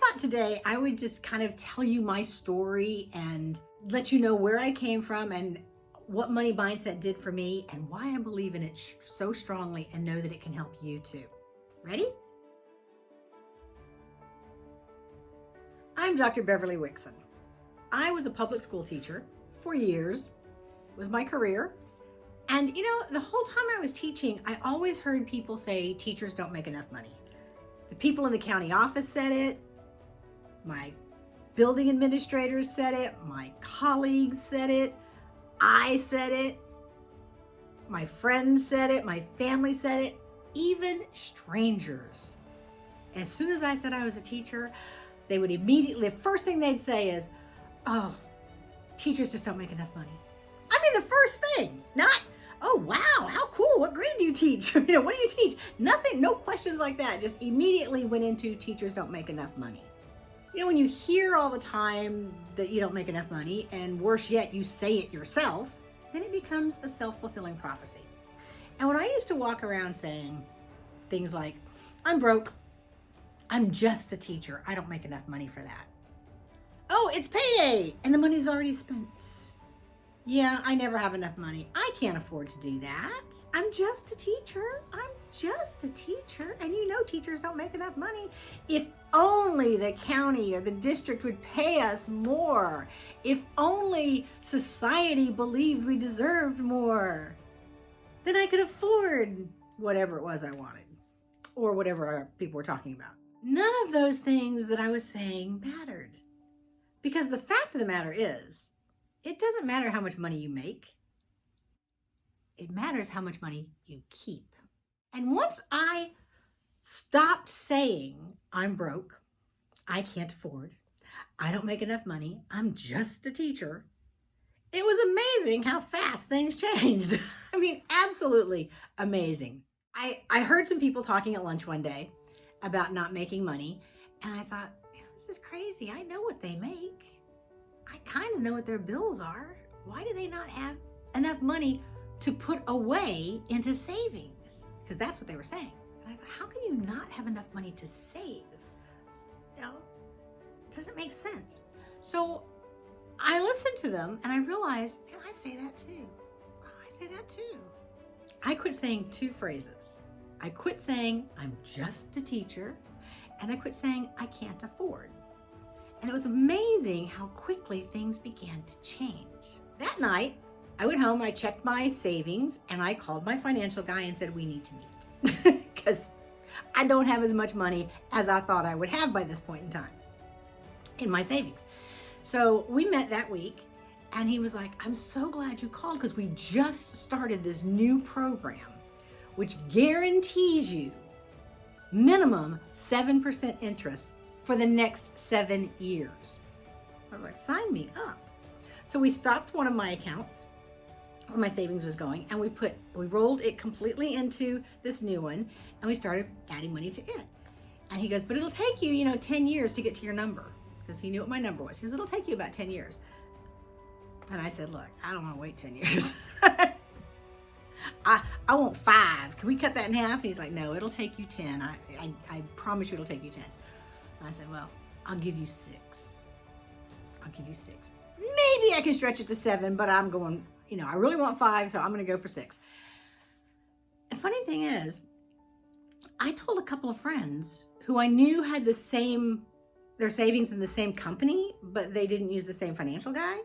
thought today I would just kind of tell you my story and let you know where I came from and what money mindset did for me and why I believe in it so strongly and know that it can help you too. Ready? I'm Dr. Beverly Wixon. I was a public school teacher for years. It was my career. And the whole time I was teaching, I always heard people say teachers don't make enough money. The people in the county office said it. My building administrators said it. My colleagues said it. I said it. My friends said it. My family said it. Even strangers. As soon as I said I was a teacher, they would immediately, the first thing they'd say is, oh, teachers just don't make enough money. I mean, the first thing, not, oh, wow, how cool. What grade do you teach? What do you teach? Nothing, no questions like that. Just immediately went into teachers don't make enough money. When you hear all the time that you don't make enough money, and worse yet, you say it yourself, then it becomes a self-fulfilling prophecy. And when I used to walk around saying things like, I'm broke, I'm just a teacher, I don't make enough money for that. Oh, it's payday, and the money's already spent. Yeah, I never have enough money. I can't afford to do that. I'm just a teacher. I'm just a teacher. And teachers don't make enough money. If only the county or the district would pay us more. If only society believed we deserved more. Then I could afford whatever it was I wanted. Or whatever people were talking about. None of those things that I was saying mattered. Because the fact of the matter is, it doesn't matter how much money you make. It matters how much money you keep. And once I stopped saying, I'm broke, I can't afford, I don't make enough money, I'm just a teacher, it was amazing how fast things changed. I mean, absolutely amazing. I heard some people talking at lunch one day about not making money, and I thought, this is crazy. I know what they make. I kind of know what their bills are. Why do they not have enough money to put away into savings? Because that's what they were saying. And I thought, how can you not have enough money to save? It doesn't make sense. So I listened to them and I realized, man, I say that too. Oh, I say that too. I quit saying two phrases. I quit saying, I'm just a teacher, and I quit saying, I can't afford. And it was amazing how quickly things began to change. That night, I went home, I checked my savings, and I called my financial guy and said, we need to meet. Because I don't have as much money as I thought I would have by this point in time in my savings. So we met that week, and he was like, I'm so glad you called because we just started this new program, which guarantees you minimum 7% interest for the next 7 years. I was like, sign me up. So we stopped one of my accounts where my savings was going, and we rolled it completely into this new one, and we started adding money to it. And he goes, but it'll take you, 10 years to get to your number, because he knew what my number was. He goes, it'll take you about 10 years. And I said, look, I don't want to wait 10 years. I want 5. Can we cut that in half? And he's like, no, it'll take you 10. I promise you it'll take you 10. And I said, well, I'll give you 6. I'll give you 6. Maybe I can stretch it to 7, but I'm going, I really want 5, so I'm going to go for 6. And funny thing is, I told a couple of friends who I knew had their savings in the same company, but they didn't use the same financial guy.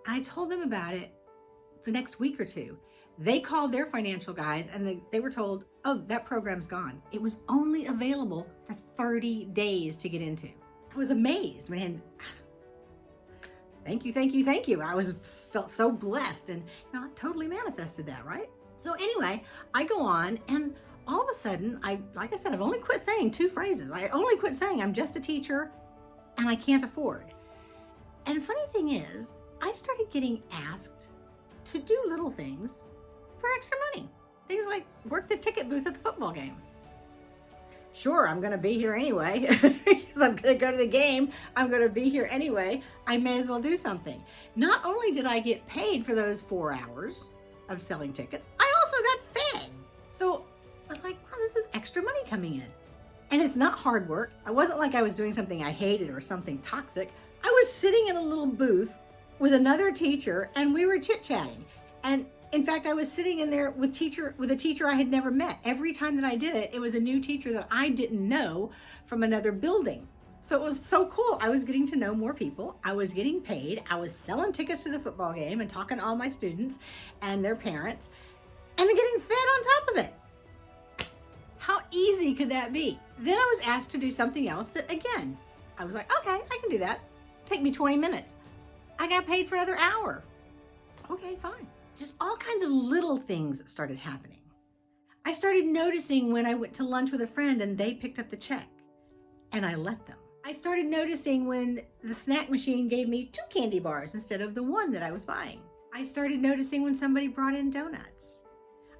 I told them about it the next week or two. They called their financial guys and they were told, oh, that program's gone. It was only available for 30 days to get into. I was amazed, man. Thank you, thank you, thank you. I felt so blessed, and I totally manifested that, right? So anyway, I go on, and all of a sudden, like I said, I've only quit saying 2 phrases. I only quit saying I'm just a teacher and I can't afford. And the funny thing is, I started getting asked to do little things for extra money. Things like work the ticket booth at the football game. Sure, I'm going to be here anyway, because I'm going to go to the game. I'm going to be here anyway. I may as well do something. Not only did I get paid for those 4 hours of selling tickets, I also got fed. So I was like, wow, this is extra money coming in. And it's not hard work. I wasn't like I was doing something I hated or something toxic. I was sitting in a little booth with another teacher and we were chit-chatting. And in fact, I was sitting in there with a teacher I had never met. Every time that I did it, it was a new teacher that I didn't know from another building. So it was so cool. I was getting to know more people. I was getting paid. I was selling tickets to the football game and talking to all my students and their parents and getting fed on top of it. How easy could that be? Then I was asked to do something else that, again, I was like, okay, I can do that. Take me 20 minutes. I got paid for another hour. Okay, fine. Just all kinds of little things started happening. I started noticing when I went to lunch with a friend and they picked up the check and I let them. I started noticing when the snack machine gave me 2 candy bars instead of the 1 that I was buying. I started noticing when somebody brought in donuts.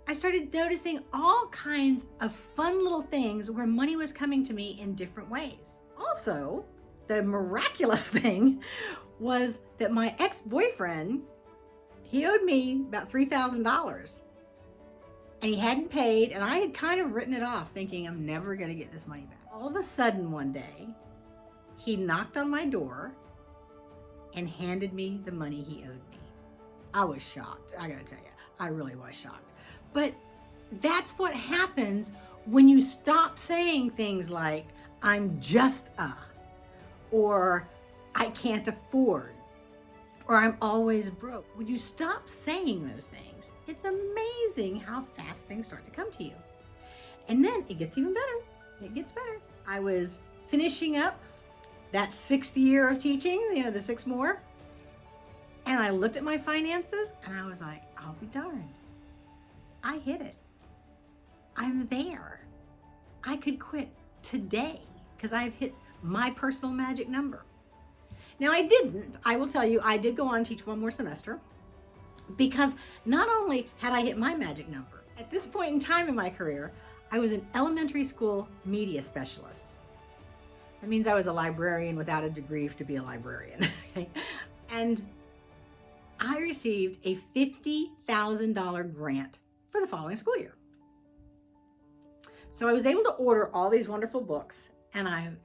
I started noticing all kinds of fun little things where money was coming to me in different ways. Also, the miraculous thing was that my ex-boyfriend, he owed me about $3,000 and he hadn't paid, and I had kind of written it off thinking I'm never going to get this money back. All of a sudden one day, he knocked on my door and handed me the money he owed me. I was shocked. I gotta tell you, I really was shocked. But that's what happens when you stop saying things like, I'm just or I can't afford, or I'm always broke. When you stop saying those things, it's amazing how fast things start to come to you. And then it gets even better. It gets better. I was finishing up that 6th year of teaching, the 6 more, and I looked at my finances and I was like, I'll be darned. I hit it. I'm there. I could quit today because I've hit my personal magic number. Now I didn't. I will tell you, I did go on and teach 1 more semester because not only had I hit my magic number, at this point in time in my career, I was an elementary school media specialist. That means I was a librarian without a degree to be a librarian. Okay? And I received a $50,000 grant for the following school year. So I was able to order all these wonderful books, and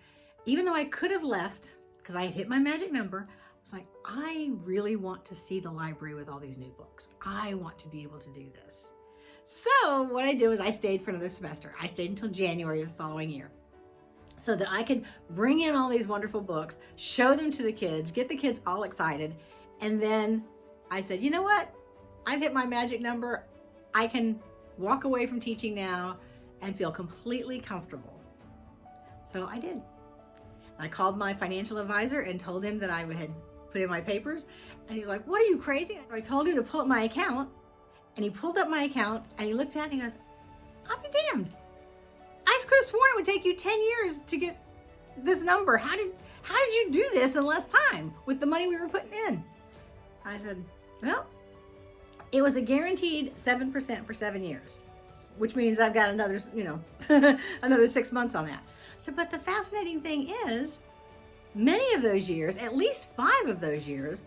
even though I could have left because I had hit my magic number, I was like, I really want to see the library with all these new books. I want to be able to do this. So what I did was I stayed for another semester. I stayed until January of the following year so that I could bring in all these wonderful books, show them to the kids, get the kids all excited. And then I said, you know what? I've hit my magic number. I can walk away from teaching now and feel completely comfortable. So I did. I called my financial advisor and told him that I had put in my papers. And he's like, what are you, crazy? So I told him to pull up my account, and he pulled up my account and he looked at it and he goes, I'll be damned. I could have sworn it would take you 10 years to get this number. How did you do this in less time with the money we were putting in? I said, well, it was a guaranteed 7% for 7 years, which means I've got another, another 6 months on that. So, but the fascinating thing is, many of those years, at least 5 of those years,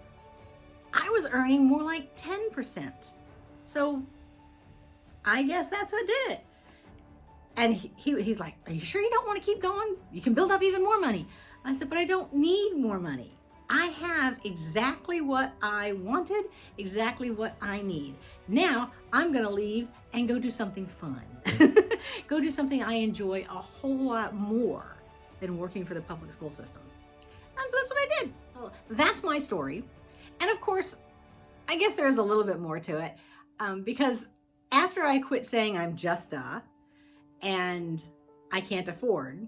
I was earning more like 10%. So I guess that's what did it. And he's like, are you sure you don't want to keep going? You can build up even more money. I said, but I don't need more money. I have exactly what I wanted, exactly what I need. Now I'm going to leave and go do something fun. Go do something I enjoy a whole lot more than working for the public school system. And so that's what I did. So that's my story. And of course, I guess there's a little bit more to it because after I quit saying I'm just and I can't afford,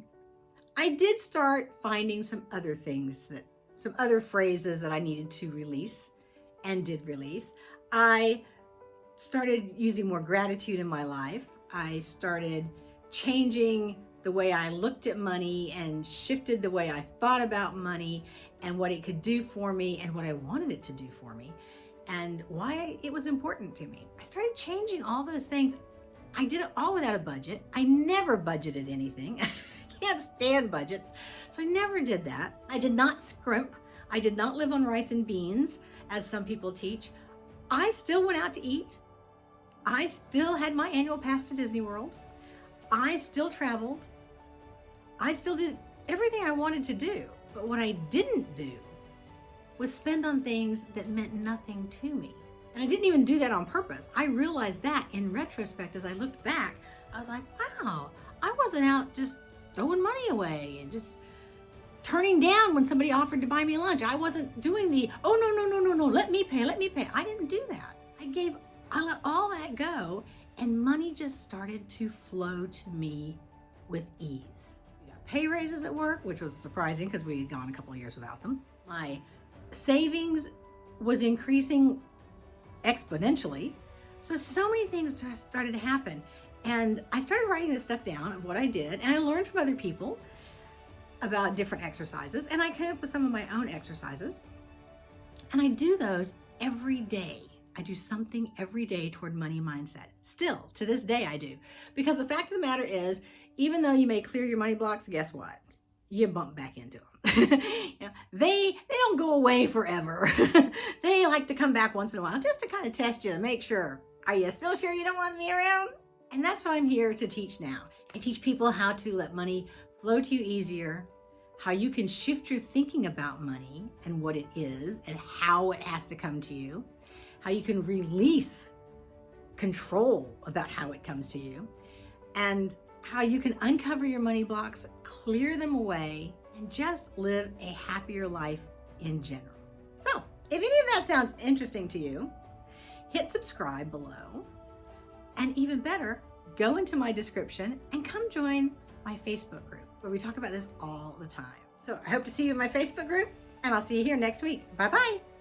I did start finding some other things, some other phrases that I needed to release and did release. I started using more gratitude in my life. I started changing the way I looked at money and shifted the way I thought about money and what it could do for me and what I wanted it to do for me and why it was important to me. I started changing all those things. I did it all without a budget. I never budgeted anything. I can't stand budgets. So I never did that. I did not scrimp. I did not live on rice and beans, as some people teach. I still went out to eat. I still had my annual pass to Disney World. I still traveled. I still did everything I wanted to do. But what I didn't do was spend on things that meant nothing to me. And I didn't even do that on purpose. I realized that in retrospect, as I looked back, I was like, wow, I wasn't out just throwing money away and just turning down when somebody offered to buy me lunch. I wasn't doing the, oh, no, let me pay. I didn't do that. I let all that go, and money just started to flow to me with ease. We got pay raises at work, which was surprising because we had gone a couple of years without them. My savings was increasing exponentially. So many things just started to happen. And I started writing this stuff down of what I did, and I learned from other people about different exercises, and I came up with some of my own exercises. And I do those every day. I do something every day toward money mindset. Still, to this day I do. Because the fact of the matter is, even though you may clear your money blocks, guess what? You bump back into them. They don't go away forever. They like to come back once in a while just to kind of test you and make sure. Are you still sure you don't want me around? And that's what I'm here to teach now. I teach people how to let money flow to you easier, how you can shift your thinking about money and what it is and how it has to come to you, how you can release control about how it comes to you, and how you can uncover your money blocks, clear them away, and just live a happier life in general. So, if any of that sounds interesting to you, hit subscribe below, and even better, go into my description and come join my Facebook group where we talk about this all the time. So I hope to see you in my Facebook group, and I'll see you here next week. Bye-bye.